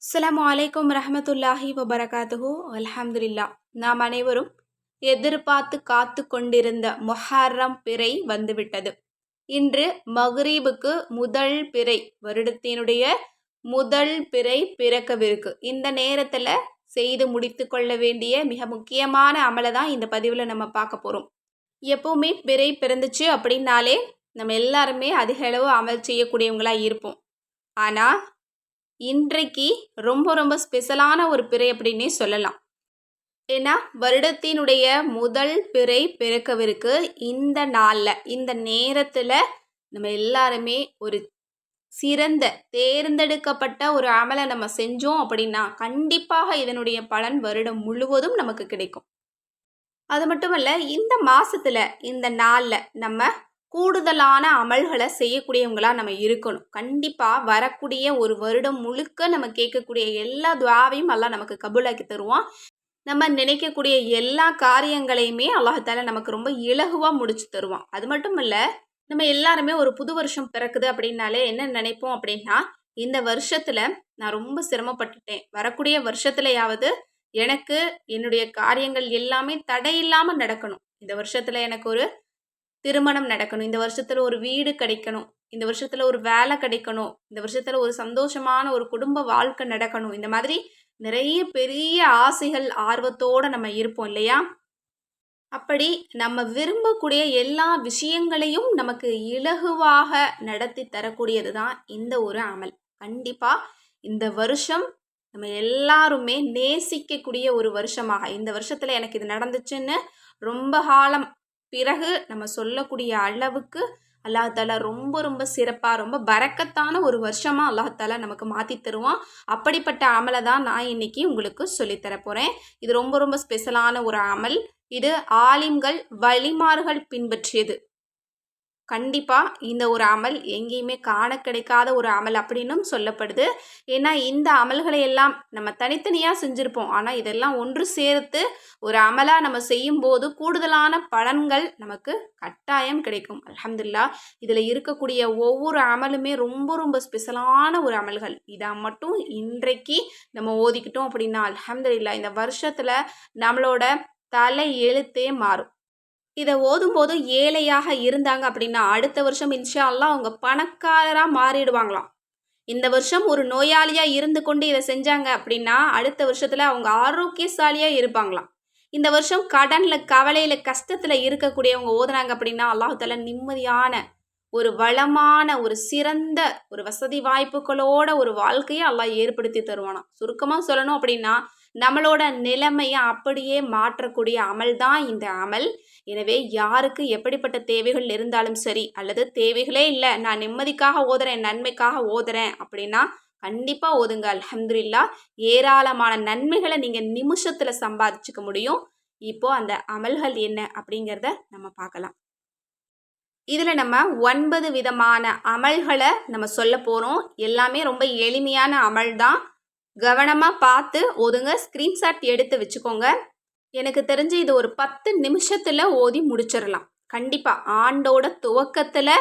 அஸ்ஸலாமு அலைக்கும் ரஹமத்துல்லாஹி வபரகாத்துஹு. அல்ஹம்துலில்லா. நாம் அனைவரும் எதிர்பார்த்து காத்து கொண்டிருந்த முஹர்ரம் பிறை வந்துவிட்டது. இன்று மக்ரீபுக்கு முதல் பிறை, வருடத்தினுடைய முதல் பிறை பிறக்கவிருக்கு. இந்த நேரத்தில் செய்து முடித்து கொள்ள வேண்டிய மிக முக்கியமான அமலை தான் இந்த பதிவில் நம்ம பார்க்க போகிறோம். எப்போவுமே பிறை பிறந்துச்சு அப்படின்னாலே நம்ம எல்லாருமே அதிக அளவு அமல் செய்யக்கூடியவங்களாக இருப்போம். ஆனால் இன்றைக்கு ரொம்ப ரொம்ப ஸ்பெஷலான ஒரு பிறை அப்படின்னே சொல்லலாம். ஏன்னா வருடத்தினுடைய முதல் பிறை பிறக்கவிருக்கு. இந்த நாளில், இந்த நேரத்தில் நம்ம எல்லாருமே ஒரு சிறந்த தேர்ந்தெடுக்கப்பட்ட ஒரு அமலை நம்ம செஞ்சோம் அப்படின்னா கண்டிப்பாக இதனுடைய பலன் வருடம் முழுவதும் நமக்கு கிடைக்கும். அது மட்டுமல்ல, இந்த மாதத்தில் இந்த நாளில் நம்ம கூடுதலான அமல்களை செய்யக்கூடியவங்களாக நம்ம இருக்கணும். கண்டிப்பாக வரக்கூடிய ஒரு வருடம் முழுக்க நம்ம கேட்கக்கூடிய எல்லா துவாவையும் அல்லாஹ் நமக்கு கபூலாக்கி தருவான். நம்ம நினைக்கக்கூடிய எல்லா காரியங்களையுமே அல்லாஹால நமக்கு ரொம்ப இலகுவாக முடிச்சு தருவான். அது மட்டும் இல்லை, நம்ம எல்லாருமே ஒரு புது வருஷம் பிறக்குது அப்படின்னாலே என்ன நினைப்போம் அப்படின்னா, இந்த வருஷத்தில் நான் ரொம்ப சிரமப்பட்டுட்டேன், வரக்கூடிய வருஷத்துலையாவது எனக்கு என்னுடைய காரியங்கள் எல்லாமே தடையில்லாமல் நடக்கணும், இந்த வருஷத்தில் எனக்கு ஒரு திருமணம் நடக்கணும், இந்த வருஷத்தில் ஒரு வீடு கிடைக்கணும், இந்த வருஷத்தில் ஒரு வேலை கிடைக்கணும், இந்த வருஷத்தில் ஒரு சந்தோஷமான ஒரு குடும்ப வாழ்க்கை நடக்கணும். இந்த மாதிரி நிறைய பெரிய ஆசைகள் ஆர்வத்தோடு நம்ம இருப்போம் இல்லையா? அப்படி நம்ம விரும்பக்கூடிய எல்லா விஷயங்களையும் நமக்கு இலகுவாக நடத்தி தரக்கூடியது தான் இந்த ஒரு அமல். கண்டிப்பாக இந்த வருஷம் நம்ம எல்லாருமே நேசிக்கக்கூடிய ஒரு வருஷமாக, இந்த வருஷத்தில் எனக்கு இது நடந்துச்சுன்னு ரொம்ப காலம் பிறகு நம்ம சொல்லக்கூடிய அளவுக்கு அல்லாஹாலா ரொம்ப ரொம்ப சிறப்பாக, ரொம்ப பரக்கத்தான ஒரு வருஷமாக அல்லாஹாலா நமக்கு மாற்றி தருவான். அப்படிப்பட்ட அமலை தான் நான் இன்னைக்கு உங்களுக்கு சொல்லித்தர போகிறேன். இது ரொம்ப ரொம்ப ஸ்பெஷலான ஒரு அமல். இது ஆலிம்கள் வழிமார்கள் பின்பற்றியது. கண்டிப்பாக இந்த ஒரு அமல் எங்கேயுமே காண கிடைக்காத ஒரு அமல் அப்படின்னும் சொல்லப்படுது. ஏன்னா இந்த அமல்களை எல்லாம் நம்ம தனித்தனியாக செஞ்சுருப்போம். ஆனால் இதெல்லாம் ஒன்று சேர்த்து ஒரு அமலாக நம்ம செய்யும்போது கூடுதலான பலன்கள் நமக்கு கட்டாயம் கிடைக்கும். அல்ஹம்துலில்லாஹ். இதில் இருக்கக்கூடிய ஒவ்வொரு அமலுமே ரொம்ப ரொம்ப ஸ்பெஷலான ஒரு அமல்கள். இதை மட்டும் இன்றைக்கு நம்ம ஓதிக்கிட்டோம் அப்படின்னா அல்ஹம்துலில்லாஹ், இந்த வருஷத்தில் நம்மளோட தலை எழுத்தே மாறும். இதை ஓதும்போது ஏழையாக இருந்தாங்க அப்படின்னா அடுத்த வருஷம் இன்ஷா அல்லாஹ் அவங்க பணக்காரராக மாறிடுவாங்களாம். இந்த வருஷம் ஒரு நோயாளியாக இருந்து கொண்டு இதை செஞ்சாங்க அப்படின்னா அடுத்த வருஷத்தில் அவங்க ஆரோக்கியசாலியாக இருப்பாங்களாம். இந்த வருஷம் கடனில் கவலையில் கஷ்டத்தில் இருக்கக்கூடியவங்க ஓதுனாங்க அப்படின்னா அல்லாஹால நிம்மதியான ஒரு வளமான ஒரு சிறந்த ஒரு வசதி வாய்ப்புகளோட ஒரு வாழ்க்கையை அல்லாஹ் ஏற்படுத்தி தருவானா. சுருக்கமாக சொல்லணும் அப்படின்னா நம்மளோட நிலைமையை அப்படியே மாற்றக்கூடிய அமல் தான் இந்த அமல். எனவே யாருக்கு எப்படிப்பட்ட தேவைகள் இருந்தாலும் சரி, அல்லது தேவைகளே இல்லை, நான் நிம்மதிக்காக ஓதுறேன், நன்மைக்காக ஓதுறேன் அப்படின்னா கண்டிப்பாக ஓதுங்க. அல்ஹம்துலில்லாஹ், ஏராளமான நன்மைகளை நீங்கள் நிமிஷத்தில் சம்பாதிச்சுக்க முடியும். இப்போது அந்த அமல்கள் என்ன அப்படிங்கிறத நம்ம பார்க்கலாம். இதில் நம்ம 9 விதமான அமல்களை நம்ம சொல்ல போகிறோம். எல்லாமே ரொம்ப எளிமையான அமல் தான். கவனமாக பார்த்து ஓதுங்க. ஸ்க்ரீன்ஷாட் எடுத்து வச்சுக்கோங்க. எனக்கு தெரிஞ்சு இது ஒரு 10 நிமிஷத்தில் ஓதி முடிச்சிடலாம். கண்டிப்பாக ஆண்டோட துவக்கத்தில்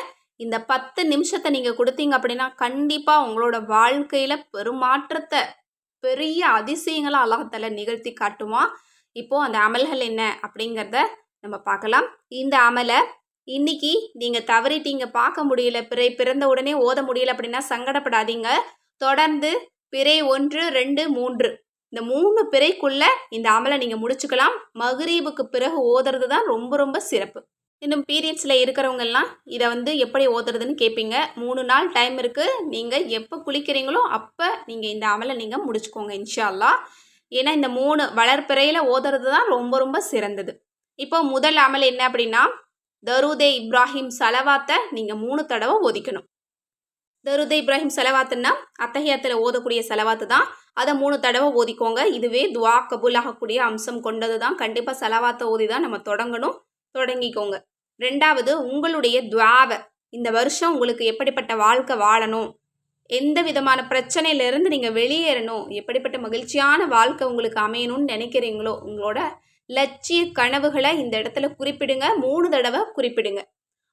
இந்த 10 நிமிஷத்தை நீங்கள் கொடுத்தீங்க அப்படின்னா கண்டிப்பாக உங்களோட வாழ்க்கையில் பெருமாற்றத்தை, பெரிய அதிசயங்களை அல்லாஹ்தாலா நிகழ்த்தி காட்டுவான். இப்போது அந்த அமல்கள் என்ன அப்படிங்கிறத நம்ம பார்க்கலாம். இந்த அமலை இன்னைக்கு நீங்கள் தவறிட்டீங்க, பார்க்க முடியல, பிறந்த உடனே ஓத முடியல அப்படின்னா சங்கடப்படாதீங்க. தொடர்ந்து பிறை 1, 2, 3 இந்த 3 பிறைக்குள்ள இந்த அமலை நீங்கள் முடிச்சுக்கலாம். மக்ரீபுக்கு பிறகு ஓதுறது தான் ரொம்ப ரொம்ப சிறப்பு. இன்னும் பீரியட்ஸில் இருக்கிறவங்கெல்லாம் இதை எப்படி ஓதுறதுன்னு கேட்பீங்க. 3 நாள் டைம் இருக்குது. நீங்கள் எப்போ குளிக்கிறீங்களோ அப்போ நீங்கள் இந்த அமலை நீங்கள் முடிச்சுக்கோங்க இன்ஷா அல்லாஹ். ஏன்னா இந்த 3 வளர்பிறையில் ஓதுறது தான் ரொம்ப ரொம்ப சிறந்தது. இப்போ முதல் அமல் என்ன அப்படின்னா, தரூதே இப்ராஹிம் சலவாத்தை நீங்கள் 3 தடவை ஓதிக்கணும். தரூதே இப்ராஹிம் சலவாத்துன்னா அத்தஹியாத்தில் ஓதக்கூடிய சலவாத்து தான். அதை 3 தடவை ஓதிக்கோங்க. இதுவே துவா கபூலாகக்கூடிய அம்சம் கொண்டது தான். கண்டிப்பாக சலவாத்தை ஓதி தான் நம்ம தொடங்கிக்கோங்க. 2வது, உங்களுடைய துவாவை, இந்த வருஷம் உங்களுக்கு எப்படிப்பட்ட வாழ்க்கை வாழணும், எந்த விதமான பிரச்சனையிலேருந்து நீங்கள் வெளியேறணும், எப்படிப்பட்ட மகிழ்ச்சியான வாழ்க்கை உங்களுக்கு அமையணும்னு நினைக்கிறீங்களோ உங்களோட லட்சிய கனவுகளை இந்த இடத்துல குறிப்பிடுங்க. 3 தடவை குறிப்பிடுங்க.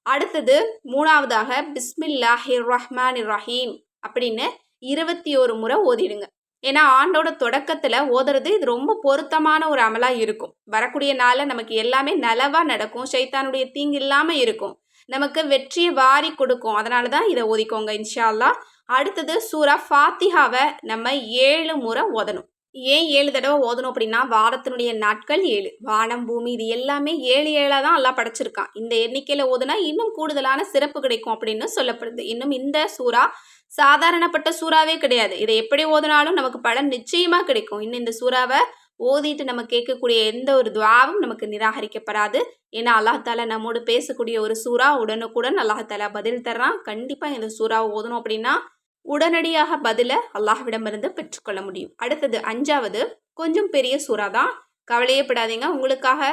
அடுத்தது 3வதாக பிஸ்மில்லாஹிர் ரஹ்மானிர் ரஹீம் அப்படின்னு 21 முறை ஓதிடுங்க. ஏன்னா ஆண்டோட தொடக்கத்தில் ஓதுறது இது ரொம்ப பொருத்தமான ஒரு அமலாக இருக்கும். வரக்கூடிய நாளில் நமக்கு எல்லாமே நலவாக நடக்கும், ஷைத்தானுடைய தீங்கு இல்லாமல் இருக்கும், நமக்கு வெற்றியை வாரி கொடுக்கும். அதனால தான் இதை ஓதிக்கோங்க இன்ஷா அல்லாஹ். அடுத்தது சூரா ஃபாத்திஹாவை நம்ம 7 முறை ஓதணும். ஏன் 7 தடவை ஓதணும் அப்படின்னா, வாரத்தினுடைய நாட்கள் 7, வானம் பூமி இது எல்லாமே 7 7ஆக தான் அல்லாஹ் படைச்சிருக்கான். இந்த எண்ணிக்கையில் ஓதுனா இன்னும் கூடுதலான சிறப்பு கிடைக்கும் அப்படின்னு சொல்லப்படுது. இன்னும் இந்த சூரா சாதாரணப்பட்ட சூறாவே கிடையாது. இதை எப்படி ஓதுனாலும் நமக்கு பலன் நிச்சயமா கிடைக்கும். இன்னும் இந்த சூறாவை ஓதிட்டு நம்ம கேட்கக்கூடிய எந்த ஒரு துவாவும் நமக்கு நிராகரிக்கப்படாது. ஏன்னா அல்லாஹால நம்மோடு பேசக்கூடிய ஒரு சூறா, உடனுக்குடன் அல்லாஹால பதில் தர்றான். கண்டிப்பா இந்த சூறாவை ஓதணும் அப்படின்னா உடனடியாக பதில அல்லாஹ்விடமிருந்து பெற்றுக்கொள்ள முடியும். அடுத்தது 5வது கொஞ்சம் பெரிய சூறா தான், கவலையே படாதீங்க. உங்களுக்காக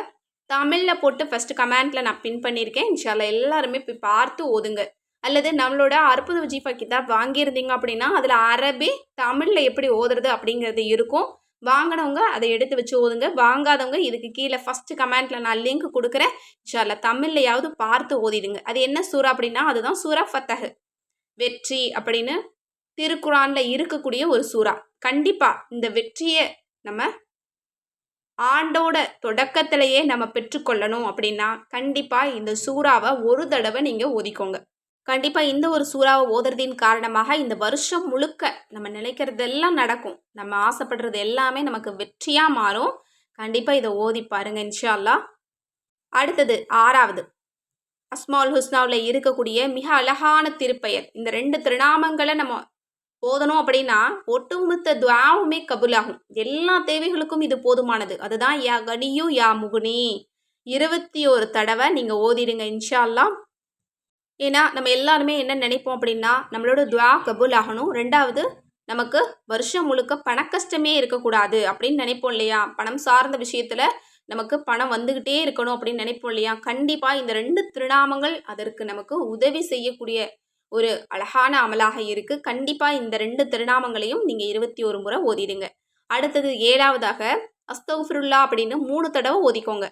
தமிழில் போட்டு ஃபஸ்ட்டு கமெண்ட்டில் நான் பின் பண்ணியிருக்கேன். இன்ஷால்லா எல்லாருமே போய் பார்த்து ஓதுங்க. அல்லது நம்மளோட அற்புத வஜீஃபா கிதாப் வாங்கியிருந்தீங்க அப்படின்னா அதில் அரபி தமிழில் எப்படி ஓதுறது அப்படிங்கிறது இருக்கும். வாங்கினவங்க அதை எடுத்து வச்சு ஓதுங்க. வாங்காதவங்க இதுக்கு கீழே ஃபஸ்ட்டு கமெண்ட்டில் நான் லிங்க் கொடுக்குறேன். இன்ஷால்லா தமிழ்லையாவது பார்த்து ஓதிடுங்க. அது என்ன சூறா அப்படின்னா அதுதான் சூரா ஃபத்தஹ், வெற்றி அப்படின்னு திருக்குரானில் இருக்கக்கூடிய ஒரு சூறா. கண்டிப்பாக இந்த வெற்றியை நம்ம ஆண்டோட தொடக்கத்திலேயே நம்ம பெற்றுக்கொள்ளணும் அப்படின்னா கண்டிப்பாக இந்த சூறாவை ஒரு தடவை நீங்கள் ஓதிக்கோங்க. கண்டிப்பாக இந்த ஒரு சூறாவை ஓதுறதின் காரணமாக இந்த வருஷம் முழுக்க நம்ம நினைக்கிறதெல்லாம் நடக்கும். நம்ம ஆசைப்படுறது எல்லாமே நமக்கு வெற்றியாக மாறும். கண்டிப்பாக இதை ஓதி பாருங்க இன்ஷா அல்லாஹ். அடுத்தது 6வது அஸ்மால் ஹுஸ்னாவில் இருக்கக்கூடிய மிக அழகான திருப்பெயர். இந்த 2 திருநாமங்களை நம்ம ஓதணும் அப்படின்னா ஒட்டுமொத்த துவாவுமே கபுலாகும். எல்லா தேவைகளுக்கும் இது போதுமானது. அதுதான் யா கனியு யா முகுனி 21 தடவை நீங்கள் ஓதிடுங்க இன்ஷா அல்லாஹ். ஏன்னா நம்ம எல்லாருமே என்ன நினைப்போம் அப்படின்னா நம்மளோட துவா கபூல் ஆகணும், 2வது நமக்கு வருஷம் முழுக்க பணக்கஷ்டமே இருக்கக்கூடாது அப்படின்னு நினைப்போம் இல்லையா. பணம் சார்ந்த விஷயத்தில் நமக்கு பணம் வந்துக்கிட்டே இருக்கணும் அப்படின்னு நினைப்போம் இல்லையா. கண்டிப்பாக இந்த 2 திருநாமங்கள் அதற்கு நமக்கு உதவி செய்யக்கூடிய ஒரு அழகான அமலாக இருக்குது. கண்டிப்பாக இந்த 2 திருநாமங்களையும் நீங்கள் 21 முறை ஓதிடுங்க. அடுத்தது 7வதாக அஸ்தக்ஃபிருல்லா அப்படின்னு 3 தடவை ஓதிக்கோங்க.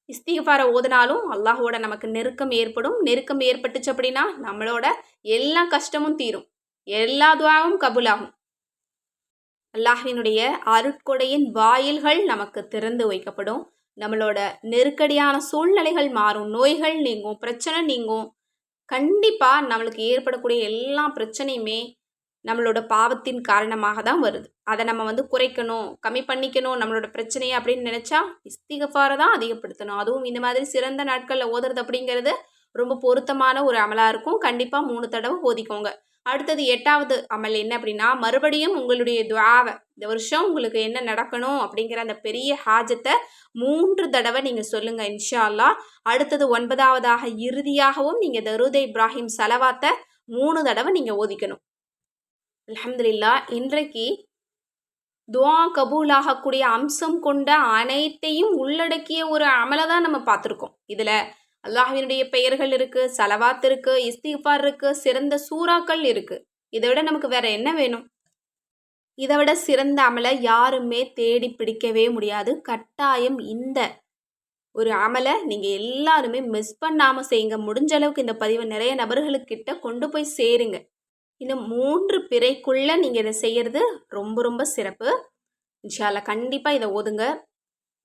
இஸ்திக்ஃபாரை ஓதினாலும் அல்லாஹோட நமக்கு நெருக்கம் ஏற்படும். நெருக்கம் ஏற்பட்டுச்சு அப்படின்னா நம்மளோட எல்லா கஷ்டமும் தீரும், எல்லா துவாவும் கபூலாகும். அல்லாஹ்வினுடைய அருட்கொடையின் வாயில்கள் நமக்கு திறந்து வைக்கப்படும். நம்மளோட நெருக்கடியான சூழ்நிலைகள் மாறும், நோய்கள் நீங்கும், பிரச்சனை நீங்கும். கண்டிப்பாக நம்மளுக்கு ஏற்படக்கூடிய எல்லா பிரச்சனையுமே நம்மளோட பாவத்தின் காரணமாக தான் வருது. அதை நம்ம குறைக்கணும், கம்மி பண்ணிக்கணும் நம்மளோட பிரச்சனையை அப்படின்னு நினச்சா இஸ்திக்ஃபாரை தான் அதிகப்படுத்தணும். அதுவும் இந்த மாதிரி சிறந்த நாட்களில் ஓதுறது அப்படிங்கிறது ரொம்ப பொருத்தமான ஒரு அமலாக இருக்கும். கண்டிப்பாக 3 தடவை ஓதிக்கோங்க. அடுத்தது 8வது அமல் என்ன அப்படின்னா, மறுபடியும் உங்களுடைய துஆவை இந்த வருஷம் உங்களுக்கு என்ன நடக்கணும் அப்படிங்கிற அந்த பெரிய ஹாஜத்தை 3 தடவை நீங்கள் சொல்லுங்கள் இன்ஷா அல்லாஹ். அடுத்தது 9வதாக இறுதியாகவும் நீங்கள் தரூதே இப்ராஹிம் சலவாத்தை 3 தடவை நீங்கள் ஓதிக்கணும். அல்ஹம்துலில்லாஹ். இன்றைக்கு துஆ கபூலாகக்கூடிய அம்சம் கொண்ட அனைத்தையும் உள்ளடக்கிய ஒரு அமலை தான் நம்ம பார்த்துருக்கோம். இதில் அல்லாஹ்வினுடைய பெயர்கள் இருக்குது, சலவாத் இருக்குது, இஸ்திக்ஃபார் இருக்குது, சிறந்த சூறாக்கள் இருக்குது. இதை விட நமக்கு வேற என்ன வேணும்? இதை விட சிறந்த அமலை யாருமே தேடி பிடிக்கவே முடியாது. கட்டாயம் இந்த ஒரு அமலை நீங்கள் எல்லாருமே மிஸ் பண்ணாமல் செய்யுங்க. முடிஞ்ச அளவுக்கு இந்த பதிவை நிறைய நபர்களுக்கிட்ட கொண்டு போய் சேருங்க. இந்த 3 பிறைக்குள்ளே நீங்கள் இதை செய்கிறது ரொம்ப ரொம்ப சிறப்பு. இன்ஷா அல்லாஹ் கண்டிப்பாக இதை ஓதுங்க.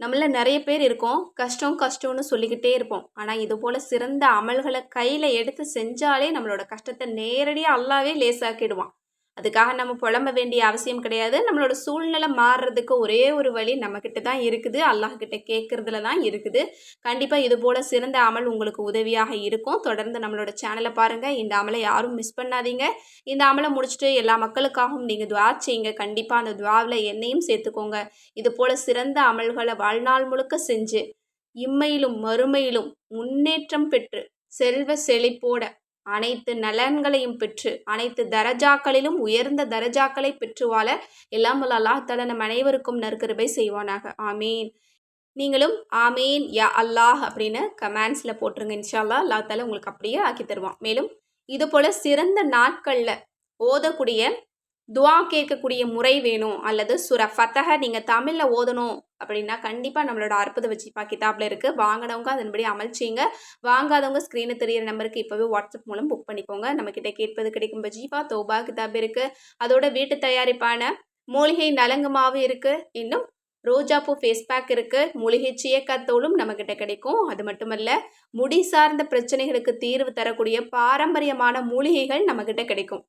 நம்மள நிறைய பேர் இருக்கோம், கஷ்டம்னு சொல்லிக்கிட்டே இருப்போம். ஆனால் இது போல் சிறந்த அமல்களை கையில் எடுத்து செஞ்சாலே நம்மளோட கஷ்டத்தை நேரடியாக அல்லாவே லேசாக்கிடுவான். அதுக்காக நம்ம புலம்ப வேண்டிய அவசியம் கிடையாது. நம்மளோட சூழ்நிலை மாறுறதுக்கு ஒரே ஒரு வழி நம்மக்கிட்ட தான் இருக்குது, அல்லாஹ்கிட்ட கேட்குறதுல தான் இருக்குது. கண்டிப்பாக இது போல் சிறந்த அமல் உங்களுக்கு உதவியாக இருக்கும். தொடர்ந்து நம்மளோட சேனலை பாருங்கள். இந்த அமலை யாரும் மிஸ் பண்ணாதீங்க. இந்த அமலை முடிச்சுட்டு எல்லா மக்களுக்காகவும் நீங்கள் துஆ செய்யுங்க. கண்டிப்பாக அந்த துஆவில் என்னையும் சேர்த்துக்கோங்க. இது போல் சிறந்த அமல்களை வாழ்நாள் முழுக்க செஞ்சு இம்மையிலும் மறுமையிலும் முன்னேற்றம் பெற்று செல்வ செழிப்போட அனைத்து நலன்களையும் பெற்று அனைத்து தரஜாக்களிலும் உயர்ந்த தரஜாக்களை பெற்று வாழ எல்லாம் வல்ல அல்லாஹ் தஆலா நம் அனைவருக்கும் நற்கிருபை செய்வானாக. ஆமீன். நீங்களும் ஆமீன் யா அல்லாஹ் அப்படின்னு கமெண்ட்ஸில் போட்டுருங்க. இன்ஷா அல்லாஹ் அல்லாஹ் தஆலா உங்களுக்கு அப்படியே ஆக்கி தருவான். மேலும் இது போல் சிறந்த நாட்களில் ஓதக்கூடிய துஆ கேட்கக்கூடிய முறை வேணும், அல்லது சூரா ஃபத்தஹை நீங்கள் தமிழில் ஓதணும் அப்படின்னா கண்டிப்பாக நம்மளோட அற்புத வஜீஃபா கிதாபில் இருக்குது. வாங்கினவங்க அதன்படி அமல் செய்யுங்க. வாங்காதவங்க ஸ்க்ரீனு தெரியிற நம்பருக்கு இப்போவே வாட்ஸ்அப் மூலம் புக் பண்ணிக்கோங்க. நம்மக்கிட்ட கேட்பது கிடைக்கும் வஜீஃபா தௌபா கிதாப் இருக்குது. அதோட வீட்டு தயாரிப்பான மூலிகை நலங்கு மாவு இருக்குது. இன்னும் ரோஜாப்பூ ஃபேஸ் பேக் இருக்குது. மூலிகை சீயக்காத்தூளும் நம்மக்கிட்ட கிடைக்கும். அது மட்டுமல்ல, முடி சார்ந்த பிரச்சனைகளுக்கு தீர்வு தரக்கூடிய பாரம்பரியமான மூலிகைகள் நம்மக்கிட்ட கிடைக்கும்.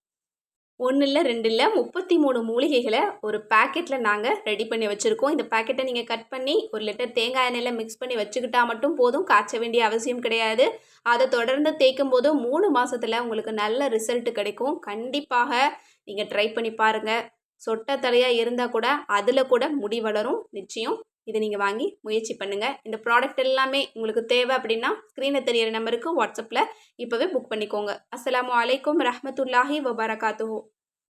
1 இல்ல 2 இல்ல 33 மூலிகைகளை ஒரு பேக்கெட்டில் நாங்கள் ரெடி பண்ணி வச்சுருக்கோம். இந்த பேக்கெட்டை நீங்கள் கட் பண்ணி 1 லிட்டர் தேங்காய் எண்ணெயில் மிக்ஸ் பண்ணி வச்சுக்கிட்டா மட்டும் போதும். காய்ச்ச வேண்டிய அவசியம் கிடையாது. அதை தொடர்ந்து தேய்க்கும் போது 3 மாதத்தில் உங்களுக்கு நல்ல ரிசல்ட் கிடைக்கும். கண்டிப்பாக நீங்கள் ட்ரை பண்ணி பாருங்கள். சொட்டை தலையாக இருந்தால் கூட அதில் கூட முடி வளரும். நிச்சயம் இதை நீங்கள் வாங்கி முயற்சி பண்ணுங்கள். இந்த ப்ராடக்ட் எல்லாமே உங்களுக்கு தேவை அப்படின்னா ஸ்க்ரீனில் தெரியிற நம்பருக்கு வாட்ஸ்அப்பில் இப்போவே புக் பண்ணிக்கோங்க. அஸ்ஸலாமு அலைக்கும் ரஹ்மத்துல்லாஹி வபரகாத்துஹு.